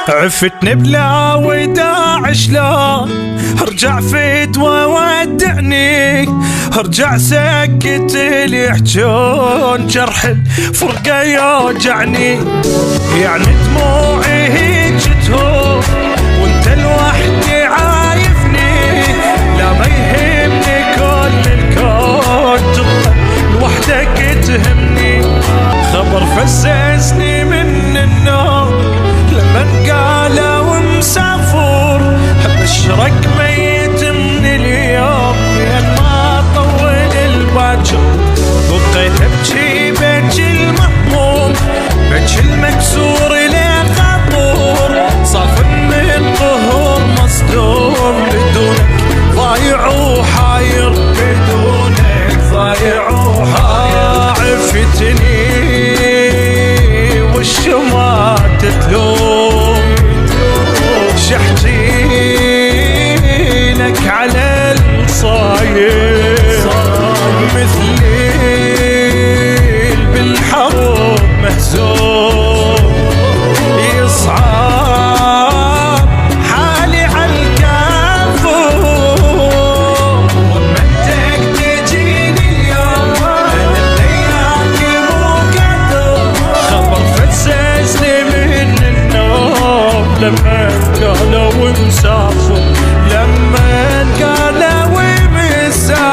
عفتني بلا وداع شلون ارجع فدوى ودعني، ارجع سكت اللي يحجون جرح الفرقة يوجعني. يعني دموعي هيك تهون وانت لوحدي عايفني، لا ما يهمني كل الكون تبقى لوحدك تهمني. خبر فززني من النوم لمن قالوا مسافر، ابشرك ميت من اليوم لان ما طول الباجر. بقيت ابكي بكي المهموم بكي المكسور ليه خطور، صافن من قهور مصدوم بدونك ضايع وحاير، بدونك ضايع وحاير. عفتني وش ما تتلوم شحتي لك على الصاير، مثلي بالحروب مهزوم يصعب حالي عالكافور. ومنتك تجيني اليوم انا بلياك مو قدر، خبر فززني من النوم لما قالوا مسافر، لما قالوا مسافر.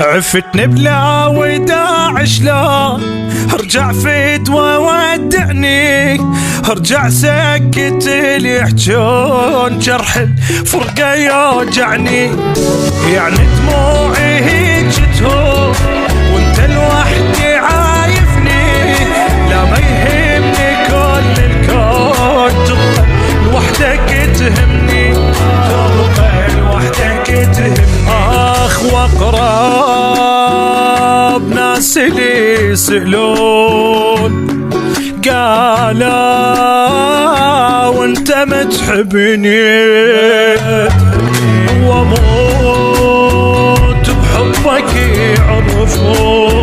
عفتني بلا وداع شلون ارجع فدوى ودعني، ارجع سكت اللي يحجون جرح الفرقة يوجعني. يعني دموعي هيك تهون وانت لوحدي عايفني، لا ما يهمني كل الكون تبقى لوحدك تهمني، تبقى لوحدك تهمني. اخ واقرب ناس اللي يسألون قالوا وانت ما تحبني، واموت بحبك يعرفون